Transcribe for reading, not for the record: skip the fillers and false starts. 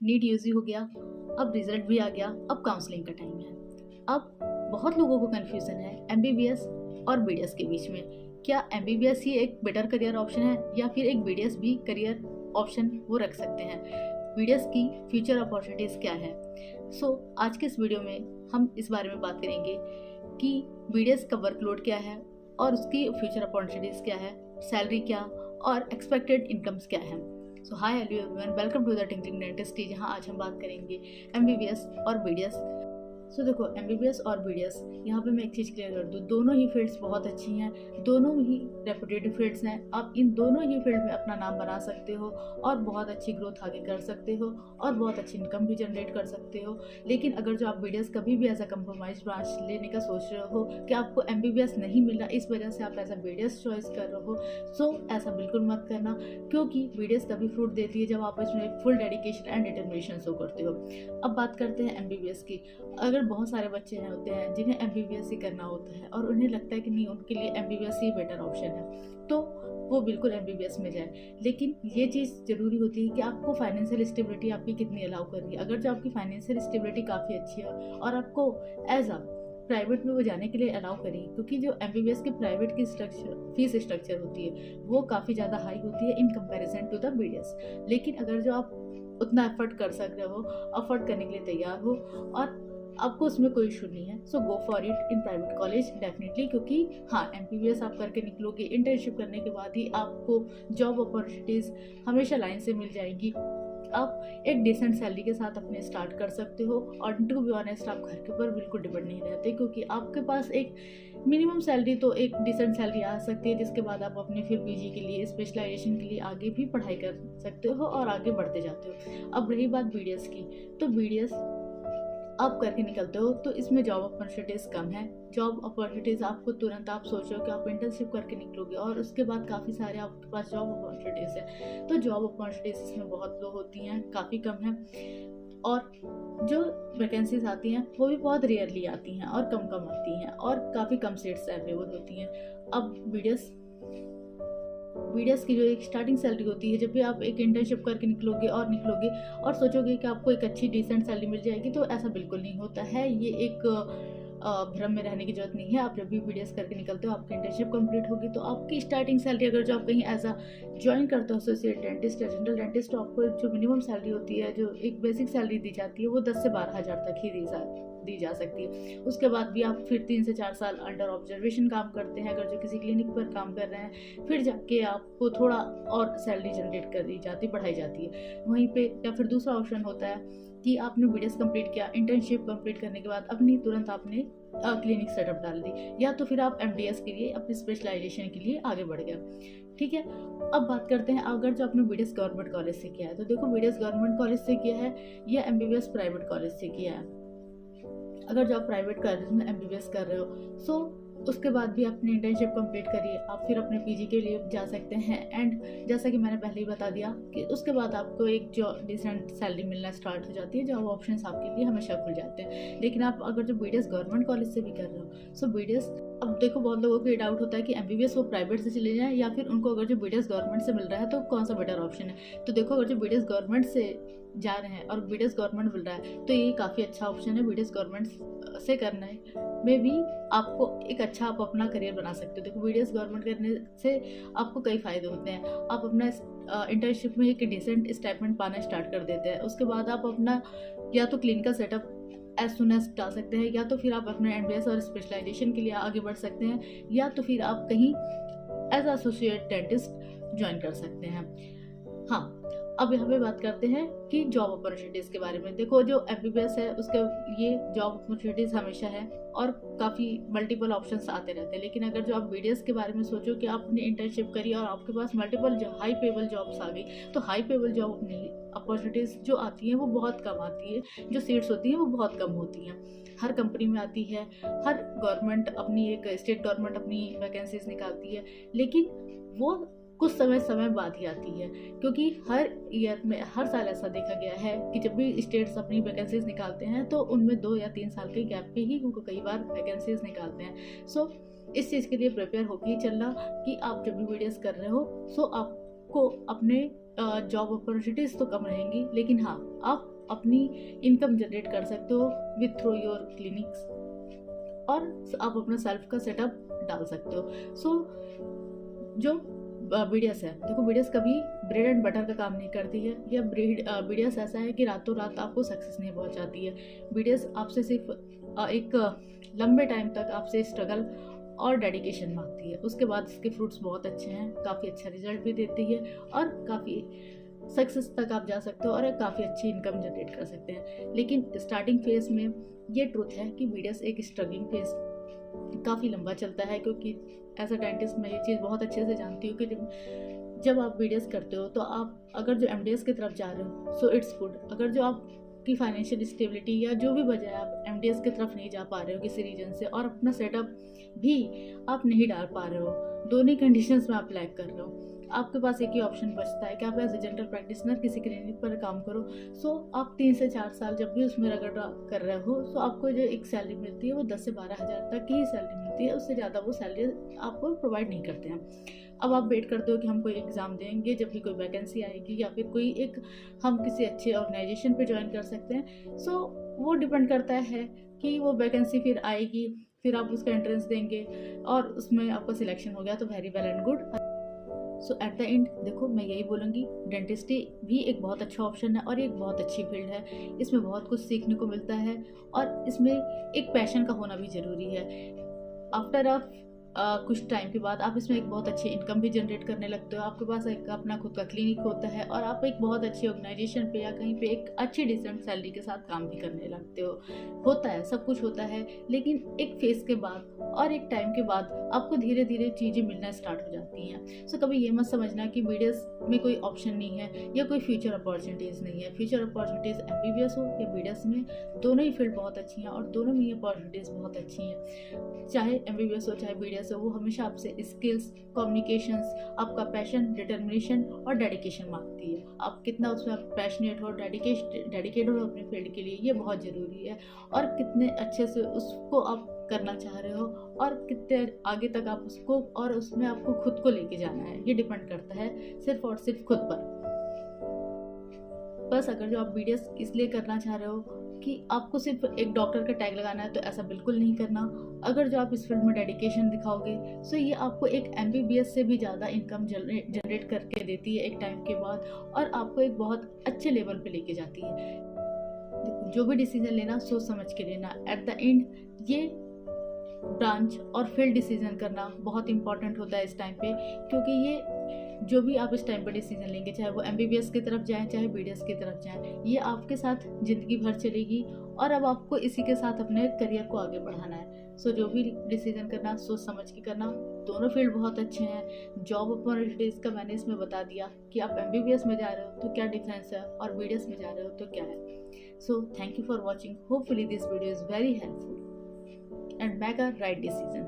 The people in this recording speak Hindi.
नीट यूजी हो गया, अब रिजल्ट भी आ गया, अब काउंसलिंग का टाइम है। अब बहुत लोगों को कन्फ्यूज़न है एमबीबीएस और बीडीएस के बीच में। क्या एमबीबीएस ही एक बेटर करियर ऑप्शन है या फिर एक बीडीएस भी करियर ऑप्शन वो रख सकते हैं? बीडीएस की फ्यूचर अपॉर्चुनिटीज़ क्या है? आज के इस वीडियो में हम इस बारे में बात करेंगे कि बीडीएस का वर्कलोड क्या है और उसकी फ्यूचर अपॉर्चुनिटीज़ क्या है, सैलरी क्या और एक्सपेक्टेड इनकम्स क्या है। Hi everyone, welcome to the tinkling dentist, जहां आज हम बात करेंगे एमबीबीएस और बीडीएस। देखो, एमबीबीएस और बीडीएस, यहाँ पे मैं एक चीज़ क्लियर कर दूँ, दोनों ही फील्ड्स बहुत अच्छी हैं, दोनों ही रेपुटेटिव फील्ड्स हैं। आप इन दोनों ही फील्ड में अपना नाम बना सकते हो और बहुत अच्छी ग्रोथ आगे कर सकते हो और बहुत अच्छी इनकम भी जनरेट कर सकते हो। लेकिन अगर जो आप बीडीएस कभी भी एज अ कंप्रोमाइज ब्रांच लेने का सोच रहे हो कि आपको एमबीबीएस नहीं मिल रहा, इस वजह से आप एज अ बीडीएस चॉइस कर रहे हो, ऐसा बिल्कुल मत करना, क्योंकि बीडीएस तभी फ्रूट देती है जब आप इसमें full dedication and determination show करते हो। अब बात करते हैं एमबीबीएस की। अगर बहुत सारे बच्चे होते हैं जिन्हें एमबीबीएस ही करना होता है और उन्हें लगता है कि नहीं, उनके लिए एमबीबीएस ही बेटर ऑप्शन है, तो वो बिल्कुल एमबीबीएस में जाए। लेकिन ये चीज़ ज़रूरी होती है कि आपको फाइनेंशियल स्टेबिलिटी आपकी कितनी अलाउ कर रही है। अगर जो आपकी फाइनेंशियल स्टेबिलिटी काफ़ी अच्छी है और आपको एज अ प्राइवेट में वो जाने के लिए अलाउ करें, क्योंकि जो एमबीबीएस की प्राइवेट की फीस स्ट्रक्चर होती है वो काफ़ी ज़्यादा हाई होती है in comparison to the BDS. लेकिन अगर जो आप उतना एफर्ट कर सक रहे हो, अफोर्ड करने के लिए तैयार हो और आपको उसमें कोई इशू नहीं है, so go for it in private college definitely. क्योंकि हाँ, एमबीबीएस आप करके निकलोगे, इंटर्नशिप करने के बाद ही आपको जॉब अपॉर्चुनिटीज़ हमेशा लाइन से मिल जाएगी। आप एक डिसेंट सैलरी के साथ अपने स्टार्ट कर सकते हो और टू बी ऑनेस्ट आप घर के ऊपर बिल्कुल डिपेंड नहीं रहते, क्योंकि आपके पास एक मिनिमम सैलरी तो एक डिसेंट सैलरी आ सकती है, जिसके बाद आप अपने फिर पीजी के लिए, स्पेशलाइजेशन के लिए आगे भी पढ़ाई कर सकते हो और आगे बढ़ते जाते हो। अब रही बात बीडीएस की, तो बीडीएस आप करके निकलते हो तो इसमें जॉब अपॉर्चुनिटीज़ कम है। जॉब अपॉर्चुनिटीज़ आपको तुरंत, आप सोचो कि आप इंटर्नशिप करके निकलोगे और उसके बाद काफ़ी सारे आपके पास जॉब अपॉर्चुनिटीज़ है, तो जॉब अपॉर्चुनिटीज़ इसमें बहुत लो होती हैं, काफ़ी कम है। और जो वैकेंसीज आती हैं वो भी बहुत रेयरली आती हैं और कम आती हैं और काफ़ी कम सीट्स अवेलेबल होती हैं। अब बीडीएस की जो एक स्टार्टिंग सैलरी होती है, जब भी आप एक इंटर्नशिप करके निकलोगे और सोचोगे कि आपको एक अच्छी डिसेंट सैलरी मिल जाएगी, तो ऐसा बिल्कुल नहीं होता है। ये एक भ्रम में रहने की जरूरत नहीं है। आप जब भी बीडीएस करके निकलते हो, आपकी इंटर्नशिप कंप्लीट होगी तो आपकी स्टार्टिंग सैलरी, अगर जो आप कहीं एज अ ज्वाइन करते हो एसोसिएट डेंटिस्ट या जनरल डेंटिस्ट, तो आपको जो मिनिमम सैलरी होती है, जो एक बेसिक सैलरी दी जाती है, वो 10 से 12 हज़ार तक ही दी जा सकती है। उसके बाद भी आप फिर 3 से 4 साल अंडर ऑब्जर्वेशन काम करते हैं, अगर जो किसी क्लिनिक पर काम कर रहे हैं, फिर जाके आपको थोड़ा और सैलरी जनरेट कर दी जाती, बढ़ाई जाती है वहीं पे। या फिर दूसरा ऑप्शन होता है कि आपने बीडीएस कंप्लीट किया, इंटर्नशिप कंप्लीट करने के बाद अपनी तुरंत आपने क्लिनिक सेटअप डाल दी, या तो फिर आप एमडीएस के लिए, अपनी स्पेशलाइजेशन के लिए आगे बढ़ गया। ठीक है, अब बात करते हैं अगर जो आपने बीडीएस गवर्नमेंट कॉलेज से किया है, तो देखो, बीडीएस गवर्नमेंट कॉलेज से किया है या एमबीबीएस प्राइवेट कॉलेज से किया है। अगर जो आप प्राइवेट कॉलेज में एमबीबीएस कर रहे हो, उसके बाद भी अपनी इंटर्नशिप कंप्लीट करिए, आप फिर अपने पीजी के लिए जा सकते हैं। एंड जैसा कि मैंने पहले ही बता दिया कि उसके बाद आपको एक जो डिसेंट सैलरी मिलना स्टार्ट हो जाती है, जॉब ऑप्शंस आपके लिए हमेशा खुल जाते हैं। लेकिन आप अगर जो बीडीएस गवर्नमेंट कॉलेज से भी कर रहे हो, बीडीएस, अब देखो, बहुत लोगों को ये डाउट होता है कि एमबीबीएस वो प्राइवेट से चले जाएं या फिर उनको अगर जो बीडीएस गवर्नमेंट से मिल रहा है तो कौन सा बेटर ऑप्शन है। तो देखो, अगर जो बीडीएस गवर्नमेंट से जा रहे हैं और बीडीएस गवर्नमेंट मिल रहा है, तो ये काफ़ी अच्छा ऑप्शन है। बीडीएस गवर्नमेंट से करना में भी आपको एक अच्छा, आप अपना करियर बना सकते हो। देखो, बीडीएस गवर्नमेंट करने से आपको कई फ़ायदे होते हैं। आप अपना इंटर्नशिप में एक डिसेंट स्टाइपेंड पाना स्टार्ट कर देते हैं। उसके बाद आप अपना या तो clinical setup as soon as डाल सकते हैं, या तो फिर आप अपने एमबीएस और स्पेशलाइजेशन के लिए आगे बढ़ सकते हैं, या तो फिर आप कहीं एज एसोसिएट डेंटिस्ट ज्वाइन कर सकते हैं। हाँ, अब यहाँ पे बात करते हैं कि जॉब अपॉर्चुनिटीज़ के बारे में। देखो, जो एमबीबीएस है उसके लिए जॉब अपॉर्चुनिटीज़ हमेशा है और काफ़ी मल्टीपल ऑप्शंस आते रहते हैं। लेकिन अगर जो आप बीडीएस के बारे में सोचो कि आपने इंटर्नशिप करी और आपके पास मल्टीपल हाई पेबल जॉब्स आ गई, तो हाई पेबल जॉब अपॉर्चुनिटीज़ जो आती हैं वो बहुत कम आती है, जो सीट्स होती हैं वो बहुत कम होती हैं। हर कंपनी में आती है, हर गवर्नमेंट अपनी, एक स्टेट गवर्नमेंट अपनी वैकेंसीज निकालती है, लेकिन वो कुछ समय बाद ही आती है, क्योंकि हर ईयर में, हर साल ऐसा देखा गया है कि जब भी स्टेट्स अपनी वैकेंसीज निकालते हैं तो उनमें 2 या 3 साल के गैप पे ही उनको कई बार वैकेंसीज निकालते हैं। इस चीज़ के लिए प्रिपेयर होके ही चलना कि आप जब भी बीडीएस कर रहे हो, आप आपको अपने जॉब अपॉर्चुनिटीज़ तो कम रहेंगी, लेकिन हाँ, आप अपनी इनकम जनरेट कर सकते हो विथ थ्रू योर क्लिनिक्स, और आप अपना सेल्फ का सेटअप डाल सकते हो। सो जो बीडीएस है, देखो बीडीएस कभी ब्रेड एंड बटर का काम नहीं करती है, या बीडीएस ऐसा है कि रातों रात आपको सक्सेस नहीं पहुंचाती है। बीडीएस आपसे सिर्फ एक लंबे टाइम तक आपसे स्ट्रगल और डेडिकेशन मांगती है। उसके बाद इसके फ्रूट्स बहुत अच्छे हैं, काफ़ी अच्छा रिजल्ट भी देती है, और काफ़ी सक्सेस तक आप जा सकते हो और काफ़ी अच्छी इनकम जनरेट कर सकते हैं। लेकिन स्टार्टिंग फेज में ये ट्रुथ है कि बीडीएस एक स्ट्रगलिंग फेज काफ़ी लंबा चलता है, क्योंकि एज अ डेंटिस्ट मैं ये चीज़ बहुत अच्छे से जानती हूँ कि जब आप बीडीएस करते हो तो आप अगर जो एमडीएस की तरफ जा रहे हो सो इट्स गुड, अगर जो आपकी फाइनेंशियल स्टेबिलिटी या जो भी वजह है आप एमडीएस की तरफ नहीं जा पा रहे हो किसी रीजन से, और अपना सेटअप भी आप नहीं डाल पा रहे हो, दोनों कंडीशंस में आप लैग कर रहे हो, आपके पास एक ही ऑप्शन बचता है कि आप एज ए जनरल प्रैक्टिशनर किसी क्लिनिक पर काम करो। सो आप 3 से 4 साल जब भी उसमें रगड़ा कर रहे हो, सो आपको जो एक सैलरी मिलती है वो 10 से 12 हज़ार तक की ही सैलरी मिलती है, उससे ज़्यादा वो सैलरी आपको प्रोवाइड नहीं करते हैं। अब आप वेट करते हो कि हम कोई एग्ज़ाम देंगे जब भी कोई वैकेंसी आएगी, या फिर कोई एक हम किसी अच्छे ऑर्गेनाइजेशन पे ज्वाइन कर सकते हैं। सो वो डिपेंड करता है कि वो वैकेंसी फिर आएगी, फिर आप उसका एंट्रेंस देंगे और उसमें आपका सिलेक्शन हो गया तो very well and good. So at the end देखो मैं यही बोलूँगी, डेंटिस्ट्री भी एक बहुत अच्छा ऑप्शन है और एक बहुत अच्छी फील्ड है। इसमें बहुत कुछ सीखने को मिलता है, और इसमें एक पैशन का होना भी ज़रूरी है। आफ्टर कुछ टाइम के बाद आप इसमें एक बहुत अच्छी इनकम भी जनरेट करने लगते हो, आपके पास एक अपना खुद का क्लिनिक होता है, और आप एक बहुत अच्छी ऑर्गेनाइजेशन पे या कहीं पे एक अच्छी डिसेंट सैलरी के साथ काम भी करने लगते हो। होता है, सब कुछ होता है, लेकिन एक फेज के बाद और एक टाइम के बाद आपको धीरे धीरे चीज़ें मिलना स्टार्ट हो जाती हैं। सो कभी ये मत समझना कि बीडीएस में कोई ऑप्शन नहीं है या कोई फ्यूचर अपॉर्चुनिटीज़ नहीं है। फ्यूचर अपॉर्चुनिटीज़ एमबीबीएस हो या बीडीएस में, दोनों ही फील्ड बहुत अच्छी हैं और दोनों में अपॉर्चुनिटीज़ बहुत अच्छी हैं। चाहे एमबीबीएस हो चाहे बीडीएस हो, वो हमेशा आपसे स्किल्स, कम्युनिकेशंस, आपका पैशन, डिटर्मिनेशन और डेडिकेशन मांगती है। आप कितना उसमें पैशनेट हो, डेडिकेटेड हो अपने फील्ड के लिए, ये बहुत ज़रूरी है, और कितने अच्छे से उसको आप करना चाह रहे हो और कितने आगे तक आप उसको, और उसमें आपको खुद को लेके जाना है, ये डिपेंड करता है सिर्फ और सिर्फ खुद पर। बस अगर जो आप बीडीएस इसलिए करना चाह रहे हो कि आपको सिर्फ एक डॉक्टर का टैग लगाना है, तो ऐसा बिल्कुल नहीं करना। अगर जो आप इस फील्ड में डेडिकेशन दिखाओगे, सो ये आपको एक एमबीबीएस से भी ज़्यादा इनकम जनरेट करके देती है एक टाइम के बाद, और आपको एक बहुत अच्छे लेवल पे लेके जाती है। जो भी डिसीजन लेना सोच समझ के लेना। एट द एंड ये ब्रांच और फील्ड डिसीजन करना बहुत इंपॉर्टेंट होता है इस टाइम पे, क्योंकि ये जो भी आप इस टाइम पे डिसीजन लेंगे, चाहे वो एमबीबीएस की तरफ जाएं चाहे बीडीएस की तरफ जाएं, ये आपके साथ ज़िंदगी भर चलेगी, और अब आपको इसी के साथ अपने करियर को आगे बढ़ाना है। सो जो भी डिसीजन करना सोच समझ के करना। दोनों फील्ड बहुत अच्छे हैं। जॉब अपॉर्चुनिटीज़ का मैंने इसमें बता दिया कि आप एमबीबीएस में जा रहे हो तो क्या डिफरेंस है, और बीडीएस में जा रहे हो तो क्या है। So thank you for watching. Hopefully this video is very helpful and make a right decision.